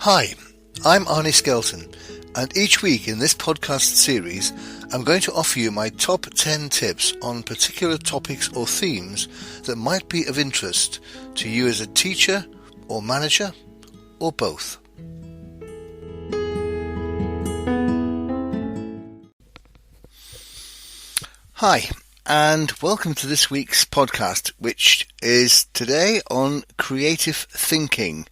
Hi, I'm Arnie Skelton, and each week in this podcast series I'm going to offer you my top 10 tips on particular topics or themes that might be of interest to you as a teacher or manager or both. Hi, and welcome to this week's podcast, which is today on creative thinking.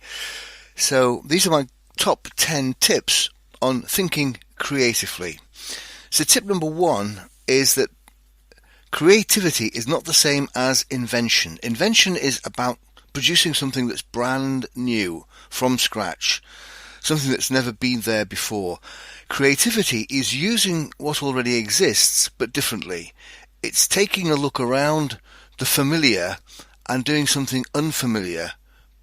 So these are my top 10 tips on thinking creatively. So tip number 1 is that creativity is not the same as invention. Invention is about producing something that's brand new, from scratch, something that's never been there before. Creativity is using what already exists, but differently. It's taking a look around the familiar and doing something unfamiliar,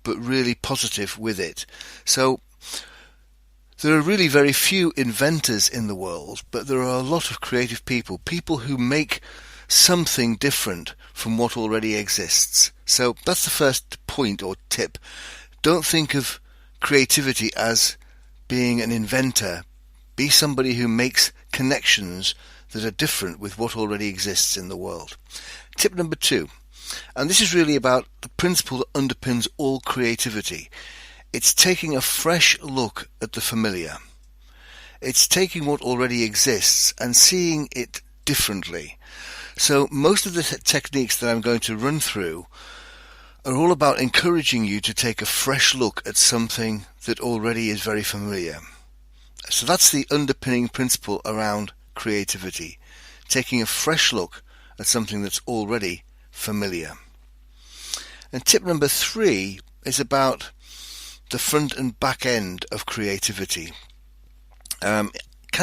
but really positive with it. So there are really very few inventors in the world, but there are a lot of creative people who make something different from what already exists. So that's the first point or tip. Don't think of creativity as being an inventor. Be somebody who makes connections that are different with what already exists in the world. Tip number 2. And this is really about the principle that underpins all creativity. It's taking a fresh look at the familiar. It's taking what already exists and seeing it differently. So most of the techniques that I'm going to run through are all about encouraging you to take a fresh look at something that already is very familiar. So that's the underpinning principle around creativity. Taking a fresh look at something that's already familiar. And tip number 3 is about the front and back end of creativity. Kind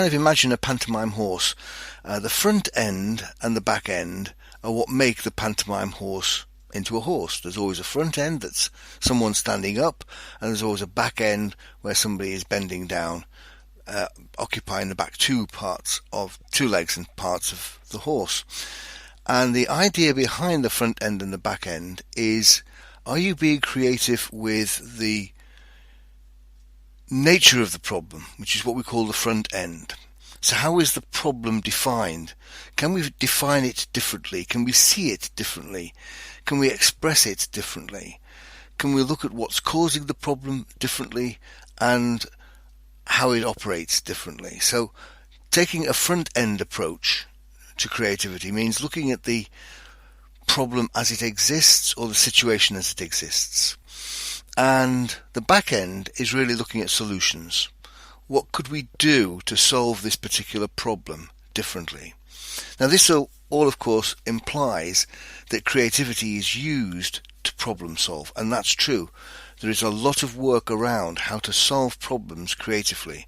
of imagine a pantomime horse. The front end and the back end are what make the pantomime horse into a horse. There's always a front end that's someone standing up, and there's always a back end where somebody is bending down, occupying the back two legs and parts of the horse. And the idea behind the front end and the back end is, are you being creative with the nature of the problem, which is what we call the front end? So how is the problem defined? Can we define it differently? Can we see it differently? Can we express it differently? Can we look at what's causing the problem differently and how it operates differently? So taking a front end approach to creativity means looking at the problem as it exists or the situation as it exists. And the back end is really looking at solutions. What could we do to solve this particular problem differently? Now this all of course implies that creativity is used to problem solve, and that's true. There is a lot of work around how to solve problems creatively.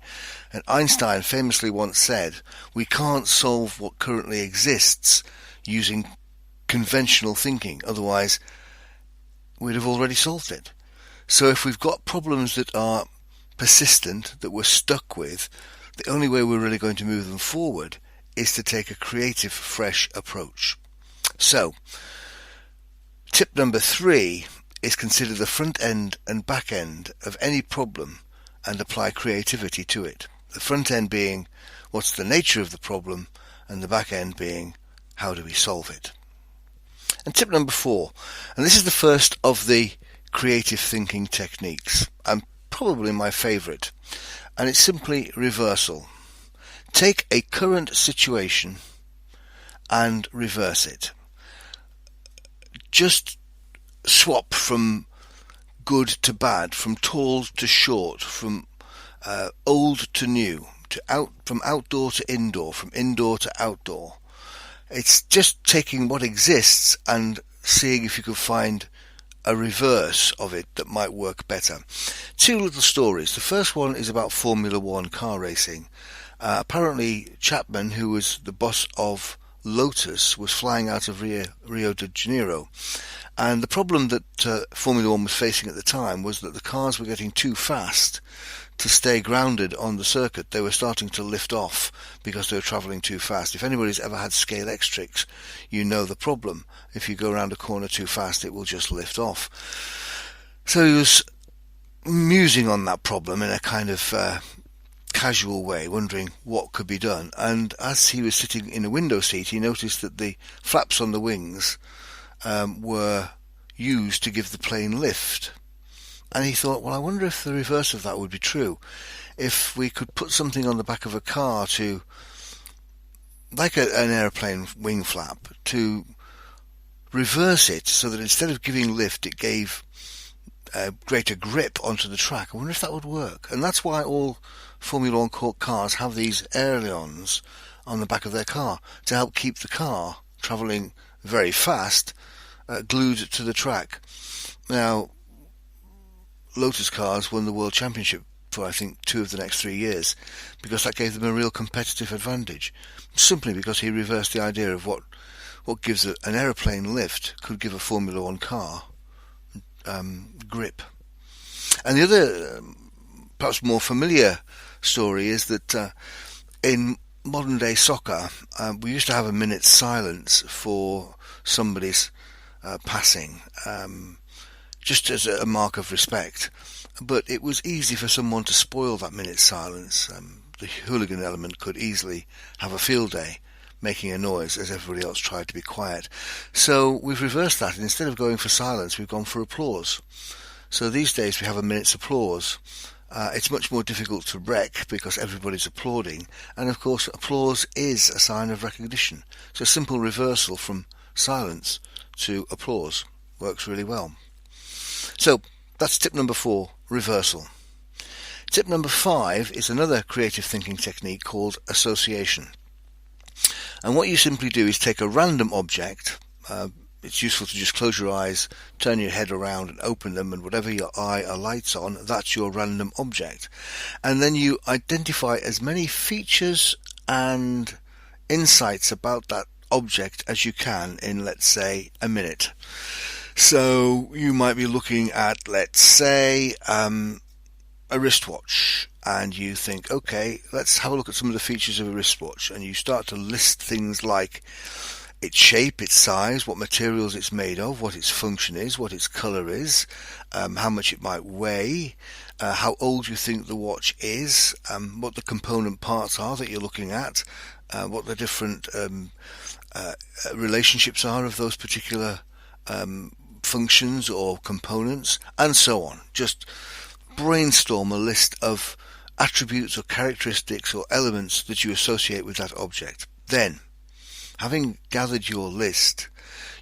And Einstein famously once said, we can't solve what currently exists using conventional thinking, otherwise we'd have already solved it. So if we've got problems that are persistent, that we're stuck with, the only way we're really going to move them forward is to take a creative, fresh approach. So, tip number 3 is consider the front end and back end of any problem and apply creativity to it. The front end being what's the nature of the problem, and the back end being how do we solve it. And tip number 4, and this is the first of the creative thinking techniques, and probably my favourite, and it's simply reversal. Take a current situation and reverse it. Just swap from good to bad, from tall to short, from old to new, from outdoor to indoor, from indoor to outdoor. It's just taking what exists and seeing if you can find a reverse of it that might work better. 2 little stories. The first one is about Formula 1 car racing. Apparently Chapman, who was the boss of Lotus, was flying out of Rio de Janeiro, and the problem that Formula 1 was facing at the time was that the cars were getting too fast to stay grounded on the circuit. They were starting to lift off because they were travelling too fast. If anybody's ever had scale X tricks, you know the problem. If you go around a corner too fast, it will just lift off. So he was musing on that problem in a kind of casual way, wondering what could be done. And as he was sitting in a window seat, he noticed that the flaps on the wings were used to give the plane lift. And he thought, well, I wonder if the reverse of that would be true. If we could put something on the back of a car to, like an airplane wing flap, to reverse it so that instead of giving lift, it gave greater grip onto the track. I wonder if that would work. And that's why all Formula One cars have these ailerons on the back of their car, to help keep the car travelling very fast, glued to the track. Now, Lotus cars won the World Championship for, I think, 2 of the next 3 years, because that gave them a real competitive advantage, simply because he reversed the idea of what gives an aeroplane lift could give a Formula One car grip. And the other, perhaps more familiar story is that in modern day soccer, we used to have a minute's silence for somebody's passing, just as a mark of respect. But it was easy for someone to spoil that minute's silence. The hooligan element could easily have a field day, making a noise as everybody else tried to be quiet. So we've reversed that, and instead of going for silence, we've gone for applause. So these days we have a minute's applause. It's much more difficult to wreck because everybody's applauding, and of course applause is a sign of recognition. So a simple reversal from silence to applause works really well. So that's tip number 4, reversal. Tip number 5 is another creative thinking technique called association. And what you simply do is take a random object. It's useful to just close your eyes, turn your head around and open them, and whatever your eye alights on, that's your random object. And then you identify as many features and insights about that object as you can in, let's say, a minute. So you might be looking at, let's say, a wristwatch, and you think, okay, let's have a look at some of the features of a wristwatch, and you start to list things like its shape, its size, what materials it's made of, what its function is, what its colour is, how much it might weigh, how old you think the watch is, what the component parts are that you're looking at, what the different relationships are of those particular functions or components, and so on. Just brainstorm a list of attributes or characteristics or elements that you associate with that object. Then, having gathered your list,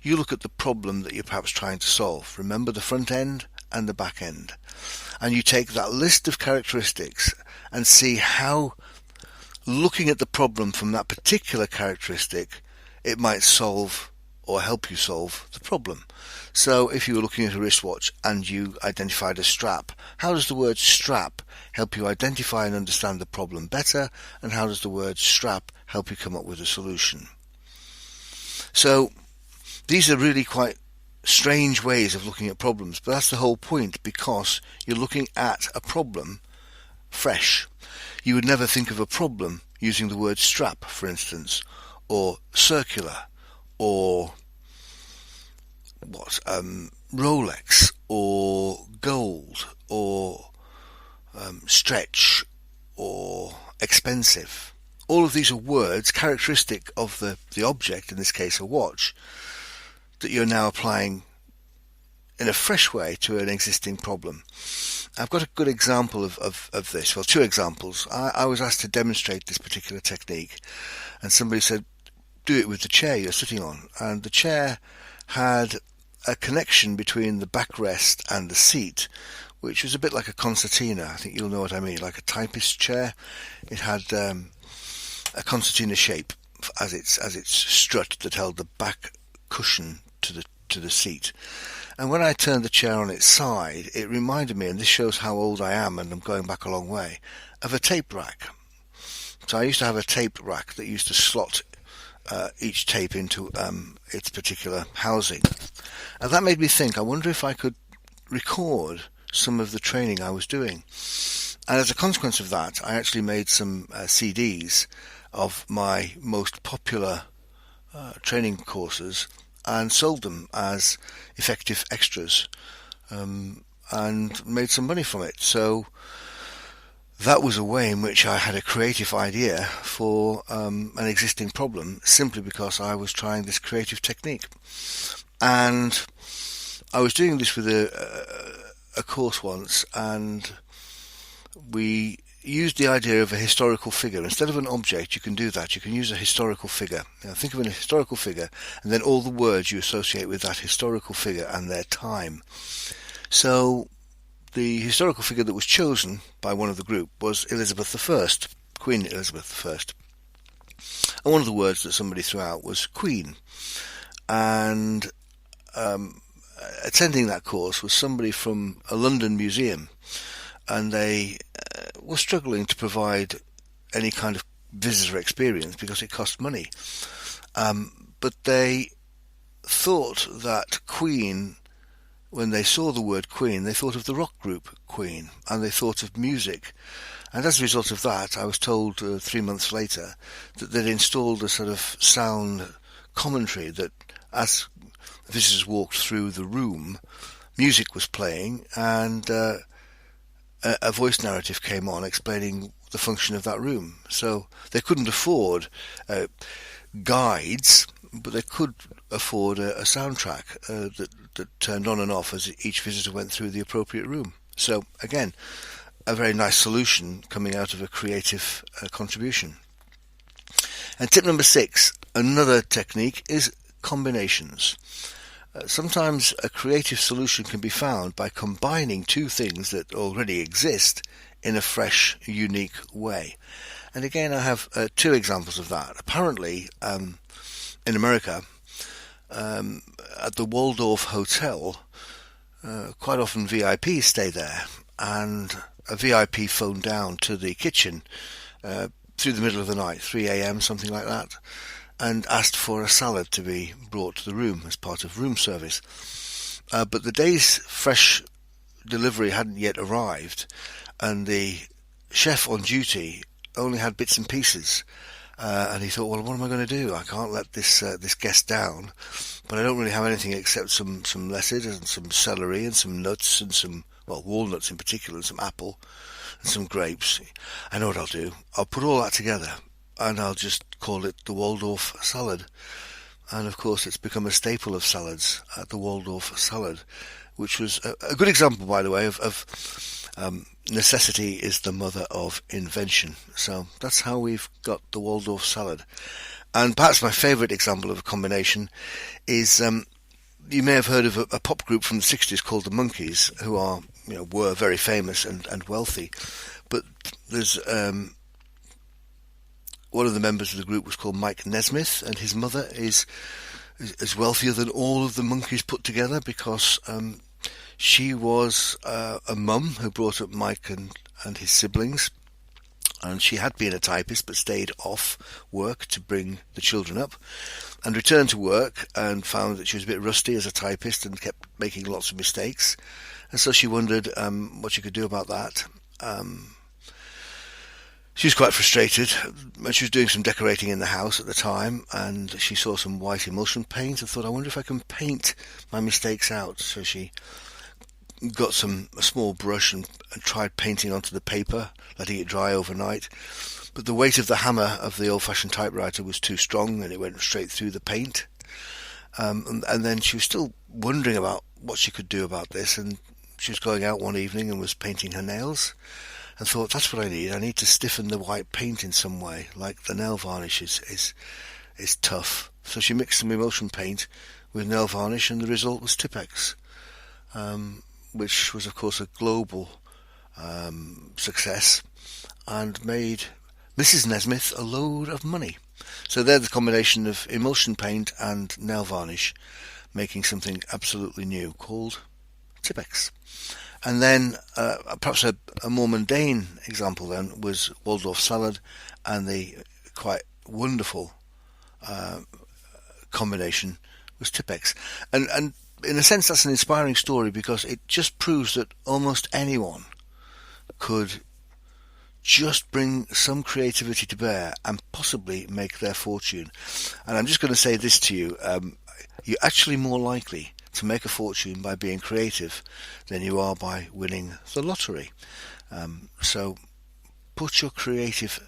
you look at the problem that you're perhaps trying to solve. Remember the front end and the back end. And you take that list of characteristics and see how, looking at the problem from that particular characteristic, it might solve or help you solve the problem. So if you were looking at a wristwatch and you identified a strap, how does the word strap help you identify and understand the problem better, and how does the word strap help you come up with a solution? So these are really quite strange ways of looking at problems, but that's the whole point, because you're looking at a problem fresh. You would never think of a problem using the word strap, for instance, or circular, or Rolex, or gold, or stretch, or expensive. All of these are words characteristic of the object, in this case a watch, that you're now applying in a fresh way to an existing problem. I've got a good example of this. Well, 2 examples. I was asked to demonstrate this particular technique, and somebody said, do it with the chair you're sitting on. And the chair had a connection between the backrest and the seat, which was a bit like a concertina. I think you'll know what I mean, like a typist chair. It had a concertina shape as its strut that held the back cushion to the seat. And when I turned the chair on its side, it reminded me, and this shows how old I am, and I'm going back a long way, of a tape rack. So I used to have a tape rack that used to slot each tape into its particular housing. And that made me think, I wonder if I could record some of the training I was doing. And as a consequence of that, I actually made some CDs of my most popular training courses and sold them as effective extras. and made some money from it. So that was a way in which I had a creative idea for an existing problem, simply because I was trying this creative technique. And I was doing this with a course once, and we used the idea of a historical figure. Instead of an object, you can do that. You can use a historical figure. Think of a historical figure, and then all the words you associate with that historical figure and their time. So the historical figure that was chosen by one of the group was Elizabeth I, Queen Elizabeth I. And one of the words that somebody threw out was Queen. And attending that course was somebody from a London museum, and they were struggling to provide any kind of visitor experience because it cost money. But they thought that Queen, when they saw the word Queen, they thought of the rock group Queen, and they thought of music. And as a result of that, I was told 3 months later that they'd installed a sort of sound commentary that as visitors walked through the room, music was playing, and a voice narrative came on explaining the function of that room. So they couldn't afford guides, but they could afford a soundtrack that turned on and off as each visitor went through the appropriate room. So again, a very nice solution coming out of a creative contribution. And tip number 6, another technique, is combinations. Sometimes a creative solution can be found by combining two things that already exist in a fresh, unique way. And again, I have 2 examples of that. Apparently, in America, at the Waldorf Hotel, quite often VIPs stay there, and a VIP phoned down to the kitchen through the middle of the night, 3 a.m., something like that, and asked for a salad to be brought to the room as part of room service. But the day's fresh delivery hadn't yet arrived, and the chef on duty only had bits and pieces. And he thought, well, what am I going to do? I can't let this guest down, but I don't really have anything except some lettuce and some celery and some nuts and some, well, walnuts in particular, and some apple and some grapes. I know what I'll do. I'll put all that together, and I'll just call it the Waldorf salad. And of course, it's become a staple of salads, the Waldorf salad, which was a good example, by the way, of necessity is the mother of invention. So that's how we've got the Waldorf salad. And perhaps my favourite example of a combination is, you may have heard of a pop group from the 60s called the Monkees, who were very famous and wealthy. But there's one of the members of the group was called Mike Nesmith, and his mother is wealthier than all of the Monkees put together, because she was a mum who brought up Mike and his siblings, and she had been a typist but stayed off work to bring the children up, and returned to work and found that she was a bit rusty as a typist and kept making lots of mistakes. And so she wondered what she could do about that. She was quite frustrated. She was doing some decorating in the house at the time, and she saw some white emulsion paint and thought, I wonder if I can paint my mistakes out. So she got a small brush and tried painting onto the paper, letting it dry overnight. But the weight of the hammer of the old-fashioned typewriter was too strong, and it went straight through the paint. And then she was still wondering about what she could do about this, and she was going out one evening and was painting her nails, and thought, that's what I need. I need to stiffen the white paint in some way, like the nail varnish is tough. So she mixed some emulsion paint with nail varnish, and the result was Tipp-Ex, which was, of course, a global success, and made Mrs. Nesmith a load of money. So they're the combination of emulsion paint and nail varnish, making something absolutely new called Tipp-Ex. And then perhaps a more mundane example then was Waldorf salad, and the quite wonderful combination was Tipp-Ex. And in a sense that's an inspiring story, because it just proves that almost anyone could just bring some creativity to bear and possibly make their fortune. And I'm just going to say this to you, you're actually more likely to make a fortune by being creative than you are by winning the lottery. So put your creative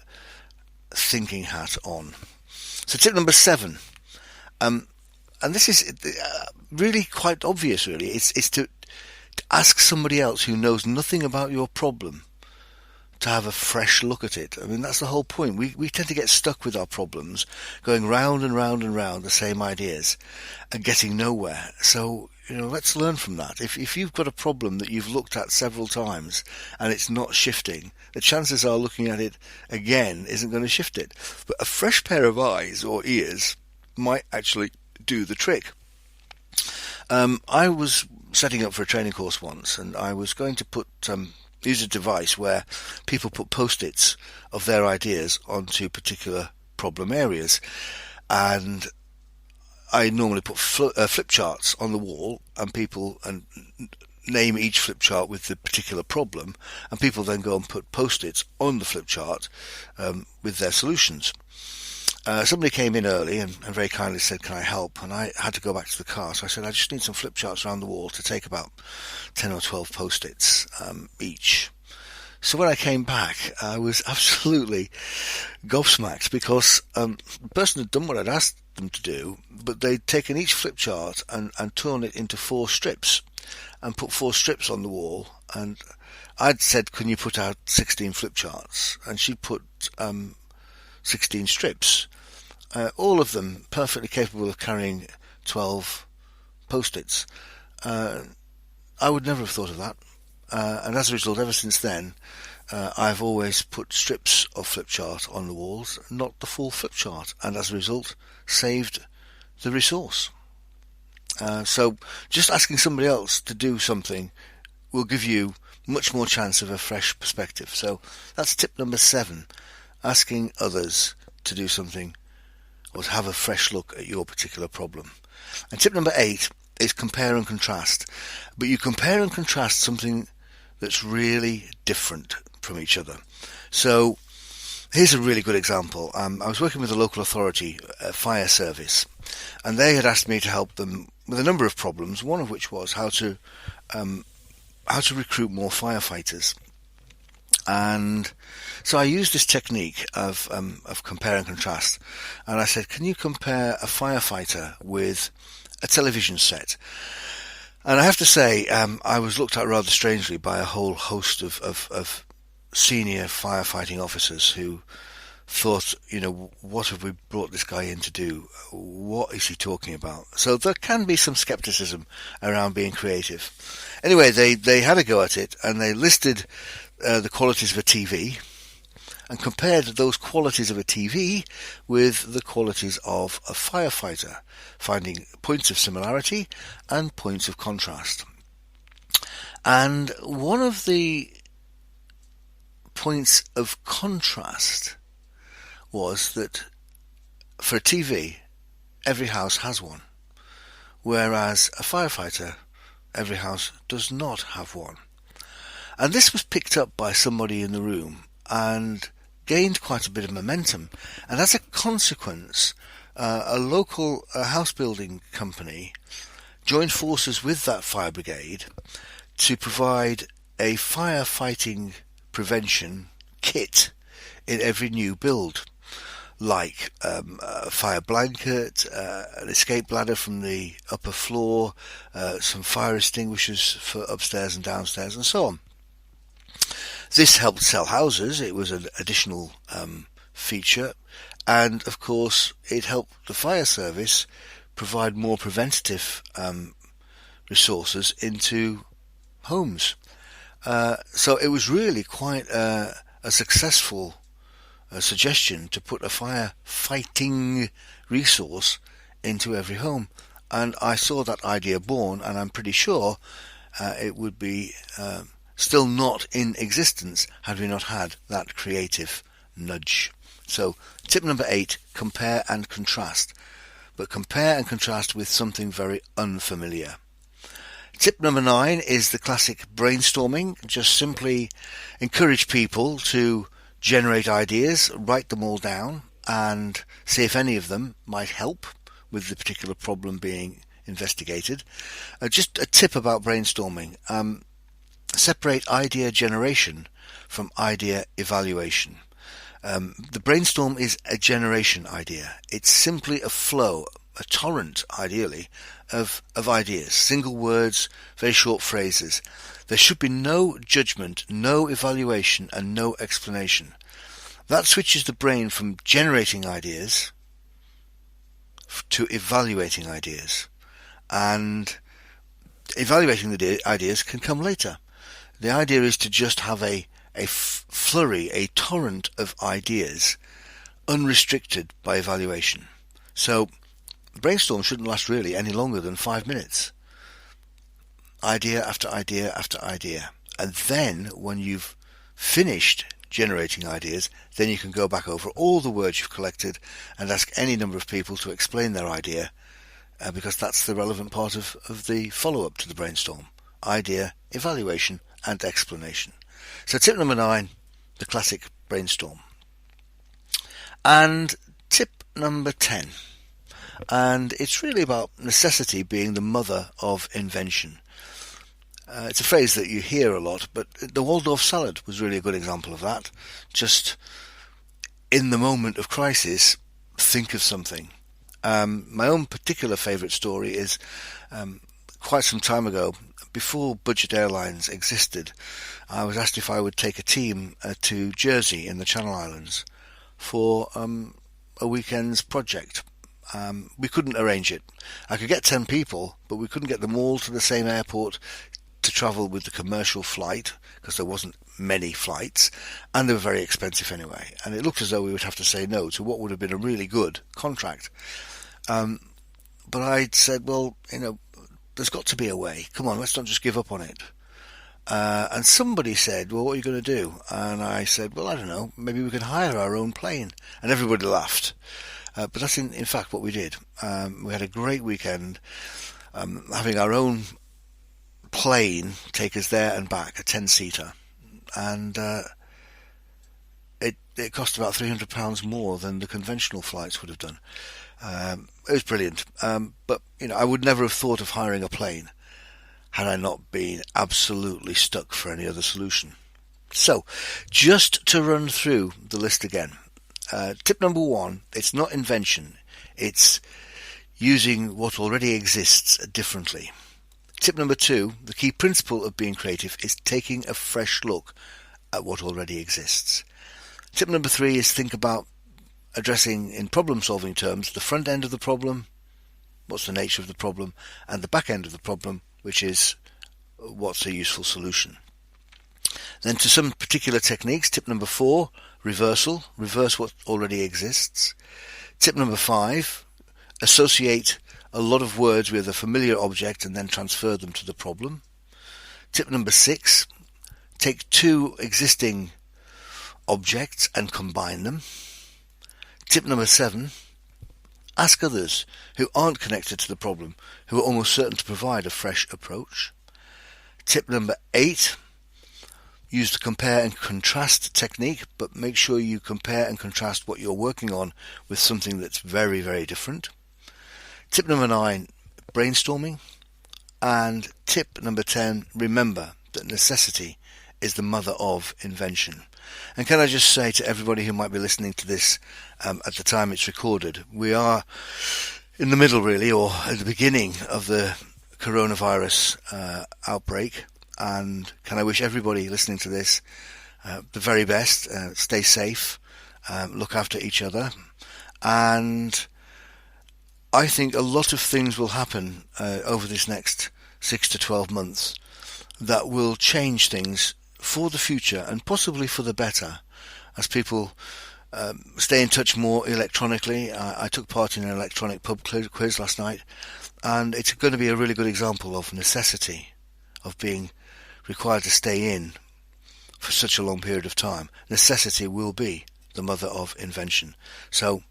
thinking hat on. So tip number 7, and this is really quite obvious, really. It's to ask somebody else who knows nothing about your problem to have a fresh look at it. I mean, that's the whole point. We tend to get stuck with our problems, going round and round and round the same ideas and getting nowhere. So, let's learn from that. If you've got a problem that you've looked at several times and it's not shifting, the chances are looking at it again isn't going to shift it. But a fresh pair of eyes or ears might actually do the trick. I was setting up for a training course once, and I was going to use a device where people put post-its of their ideas onto particular problem areas. And I normally put flip charts on the wall, and name each flip chart with the particular problem, and people then go and put post-its on the flip chart with their solutions. Somebody came in early and very kindly said, "Can I help?" And I had to go back to the car, so I said, "I just need some flip charts around the wall to take about 10 or 12 post-its each." So when I came back, I was absolutely gobsmacked, because the person had done what I'd asked them to do, but they'd taken each flip chart and torn it into 4 strips and put 4 strips on the wall. And I'd said, "Can you put out 16 flip charts?" And she put 16 strips, all of them perfectly capable of carrying 12 post-its. I would never have thought of that. And as a result, ever since then, I've always put strips of flip chart on the walls, not the full flip chart, and as a result, saved the resource. So just asking somebody else to do something will give you much more chance of a fresh perspective. So that's tip number 7, asking others to do something or to have a fresh look at your particular problem. And tip number 8 is compare and contrast. But you compare and contrast something that's really different from each other. So here's a really good example. I was working with a local authority, a fire service, and they had asked me to help them with a number of problems, one of which was how to recruit more firefighters. And so I used this technique of compare and contrast, and I said, "Can you compare a firefighter with a television set?" And I have to say, I was looked at rather strangely by a whole host of senior firefighting officers who thought, what have we brought this guy in to do? What is he talking about? So there can be some skepticism around being creative. Anyway, they had a go at it, and they listed the qualities of a TV and compared those qualities of a TV with the qualities of a firefighter, finding points of similarity and points of contrast. And one of the points of contrast was that for a TV, every house has one, whereas a firefighter, every house does not have one. And this was picked up by somebody in the room and gained quite a bit of momentum. And as a consequence, a local house building company joined forces with that fire brigade to provide a firefighting prevention kit in every new build, like a fire blanket, an escape ladder from the upper floor, some fire extinguishers for upstairs and downstairs, and so on. This helped sell houses. It was an additional feature, and of course it helped the fire service provide more preventative resources into homes. So it was really quite a successful suggestion to put a firefighting resource into every home. And I saw that idea born, and I'm pretty sure it would be still not in existence had we not had that creative nudge. So tip number 8, compare and contrast. But compare and contrast with something very unfamiliar. Tip number 9 is the classic brainstorming. Just simply encourage people to generate ideas, write them all down, and see if any of them might help with the particular problem being investigated. Just a tip about brainstorming. Separate idea generation from idea evaluation. The brainstorm is a generation idea. It's simply a flow, a torrent, ideally, of ideas, single words, very short phrases. There should be no judgment, no evaluation, and no explanation. That switches the brain from generating ideas to evaluating ideas. And evaluating the ideas can come later. The idea is to just have a flurry, a torrent of ideas, unrestricted by evaluation. So brainstorm shouldn't last really any longer than 5 minutes. Idea after idea after idea. And then when you've finished generating ideas, then you can go back over all the words you've collected and ask any number of people to explain their idea, because that's the relevant part of the follow-up to the brainstorm. Idea, evaluation and explanation. So tip number 9, the classic brainstorm. And tip number 10. And it's really about necessity being the mother of invention. It's a phrase that you hear a lot, but the Waldorf salad was really a good example of that. Just in the moment of crisis, think of something. My own particular favourite story is quite some time ago, before budget airlines existed, I was asked if I would take a team to Jersey in the Channel Islands for a weekend's project. We couldn't arrange it. I could get 10 people, but we couldn't get them all to the same airport to travel with the commercial flight, because there wasn't many flights, and they were very expensive anyway. And it looked as though we would have to say no to what would have been a really good contract. But I said, well, there's got to be a way. Come on, let's not just give up on it. And somebody said, well, what are you going to do? And I said, well, I don't know, maybe we can hire our own plane. And everybody laughed. But that's in fact what we did. We had a great weekend, having our own plane take us there and back, a 10-seater. And it cost about £300 more than the conventional flights would have done. It was brilliant. But, I would never have thought of hiring a plane had I not been absolutely stuck for any other solution. So, just to run through the list again. Tip number 1, it's not invention. It's using what already exists differently. Tip number 2, the key principle of being creative is taking a fresh look at what already exists. Tip number 3 is think about addressing in problem-solving terms the front end of the problem, what's the nature of the problem, and the back end of the problem, which is what's a useful solution. Then to some particular techniques, tip number 4, reversal, reverse what already exists. Tip number 5, associate a lot of words with a familiar object and then transfer them to the problem. Tip number 6, take 2 existing objects and combine them. Tip number 7, ask others who aren't connected to the problem, who are almost certain to provide a fresh approach. Tip number 8, use the compare and contrast technique, but make sure you compare and contrast what you're working on with something that's very, very different. Tip number 9, brainstorming. And tip number 10, remember that necessity is the mother of invention. And can I just say to everybody who might be listening to this at the time it's recorded, we are in the middle really, or at the beginning of the coronavirus outbreak. And can I wish everybody listening to this the very best. Stay safe, look after each other. And I think a lot of things will happen over this next 6 to 12 months that will change things for the future and possibly for the better as people stay in touch more electronically. I took part in an electronic pub quiz last night, and it's going to be a really good example of necessity, of being required to stay in for such a long period of time. Necessity will be the mother of invention. So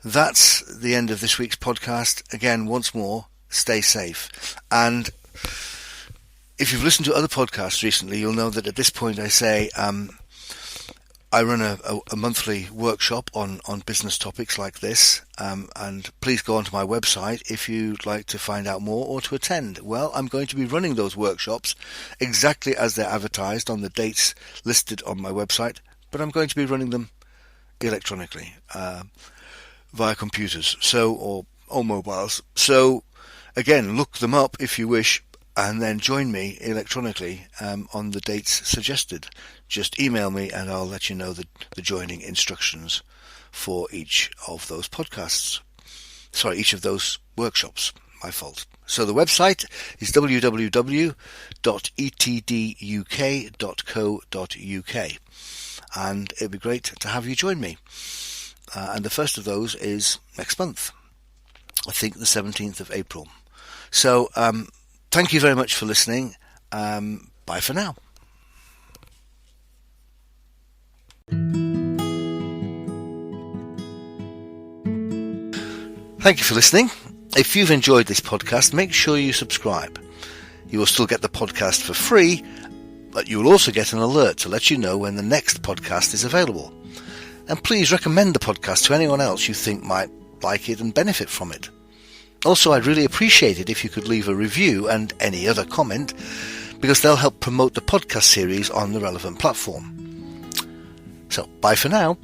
that's the end of this week's podcast. Again, once more, stay safe. And if you've listened to other podcasts recently, you'll know that at this point I say I run a monthly workshop on business topics like this, and please go onto my website if you'd like to find out more or to attend. Well, I'm going to be running those workshops exactly as they're advertised on the dates listed on my website, but I'm going to be running them electronically via computers, or mobiles. So again, look them up if you wish, and then join me electronically on the dates suggested. Just email me and I'll let you know the joining instructions for each of those podcasts. Sorry, each of those workshops. My fault. So the website is www.etduk.co.uk, and it'd be great to have you join me. And the first of those is next month, I think the 17th of April. So thank you very much for listening. Bye for now. Thank you for listening. If you've enjoyed this podcast, make sure you subscribe. You will still get the podcast for free, but you will also get an alert to let you know when the next podcast is available. And please recommend the podcast to anyone else you think might like it and benefit from it. Also, I'd really appreciate it if you could leave a review and any other comment, because they'll help promote the podcast series on the relevant platform. So, bye for now.